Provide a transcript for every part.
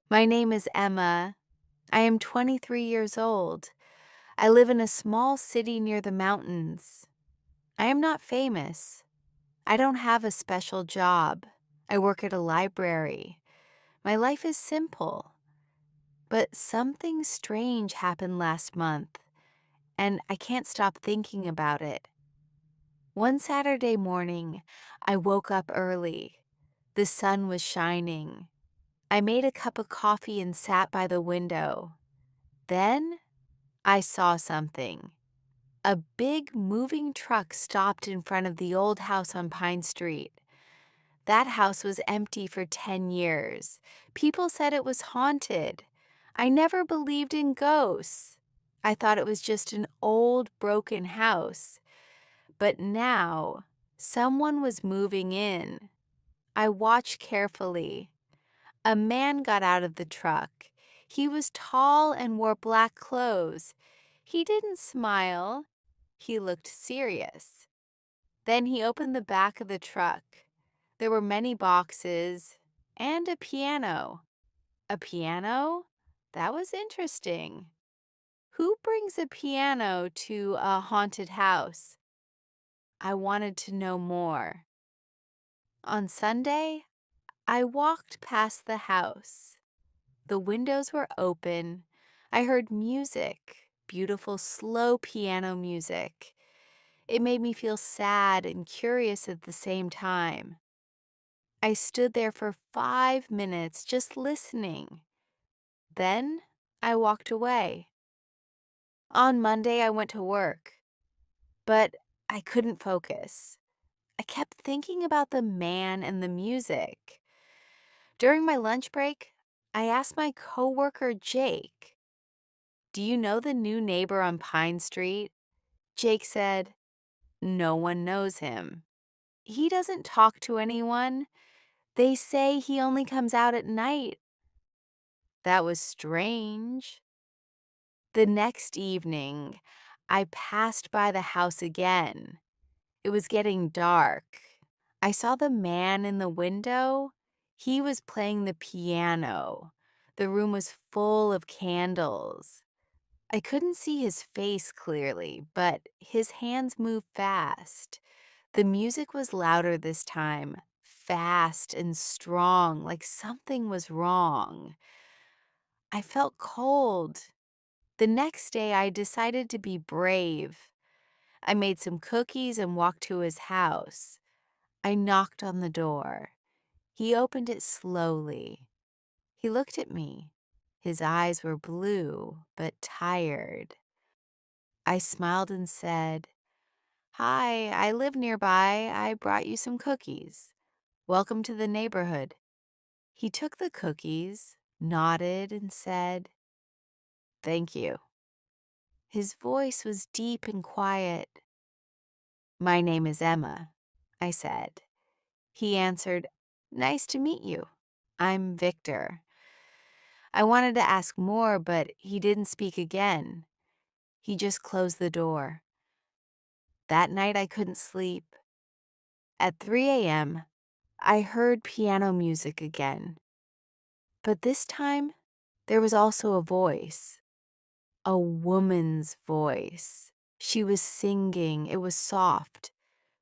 My name is Emma. I am 23 years old. I live in a small city near the mountains. I am not famous. I don't have a special job. I work at a library. My life is simple. But something strange happened last month, and I can't stop thinking about it. One Saturday morning, I woke up early. The sun was shining. I made a cup of coffee and sat by the window. Then I saw something. A big moving truck stopped in front of the old house on Pine Street. That house was empty for 10 years. People said it was haunted. I never believed in ghosts. I thought it was just an old, broken house. But now, someone was moving in. I watched carefully. A man got out of the truck. He was tall and wore black clothes. He didn't smile. He looked serious. Then he opened the back of the truck. There were many boxes and a piano. A piano? That was interesting. Who brings a piano to a haunted house? I wanted to know more. On Sunday, I walked past the house. The windows were open. I heard music, beautiful, slow piano music. It made me feel sad and curious at the same time. I stood there for 5 minutes just listening. Then I walked away. On Monday, I went to work, but I couldn't focus. I kept thinking about the man and the music. During my lunch break, I asked my coworker Jake, "Do you know the new neighbor on Pine Street?" Jake said, "No one knows him. He doesn't talk to anyone. They say he only comes out at night." That was strange. The next evening, I passed by the house again. It was getting dark. I saw the man in the window. He was playing the piano. The room was full of candles. I couldn't see his face clearly, but his hands moved fast. The music was louder this time, fast and strong, like something was wrong. I felt cold. The next day, I decided to be brave. I made some cookies and walked to his house. I knocked on the door. He opened it slowly. He looked at me. His eyes were blue, but tired. I smiled and said, "Hi, I live nearby. I brought you some cookies. Welcome to the neighborhood." He took the cookies, nodded, and said, "Thank you." His voice was deep and quiet. "My name is Emma," I said. He answered, "Nice to meet you. I'm Victor." I wanted to ask more, but he didn't speak again. He just closed the door. That night I couldn't sleep. At 3 a.m., I heard piano music again. But this time, there was also a voice. A woman's voice. She was singing. It was soft,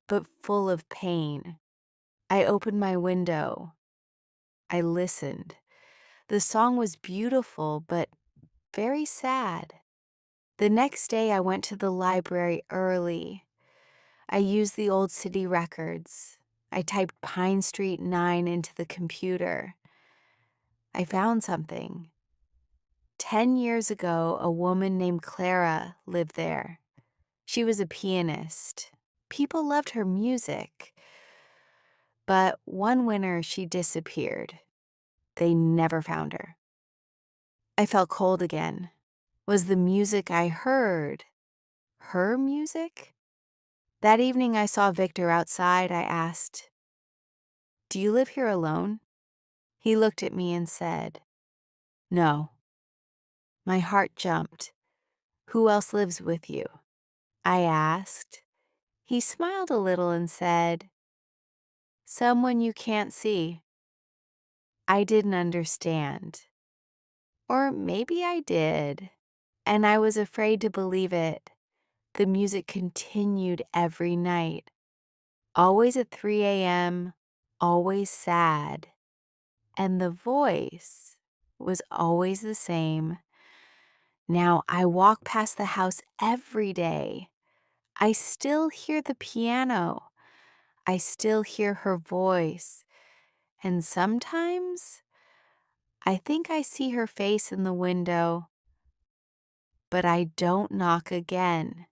but full of pain. I opened my window. I listened. The song was beautiful, but very sad. The next day, I went to the library early. I used the old city records. I typed Pine Street 9 into the computer. I found something. 10 years ago, a woman named Clara lived there. She was a pianist. People loved her music. But one winter, she disappeared. They never found her. I felt cold again. Was the music I heard her music? That evening I saw Victor outside. I asked, "Do you live here alone?" He looked at me and said, "No." My heart jumped. "Who else lives with you?" I asked. He smiled a little and said, "Someone you can't see." I didn't understand. Or maybe I did, and I was afraid to believe it. The music continued every night, always at 3 a.m., always sad, and the voice was always the same. Now I walk past the house every day. I still hear the piano. I still hear her voice. And sometimes I think I see her face in the window, but I don't knock again.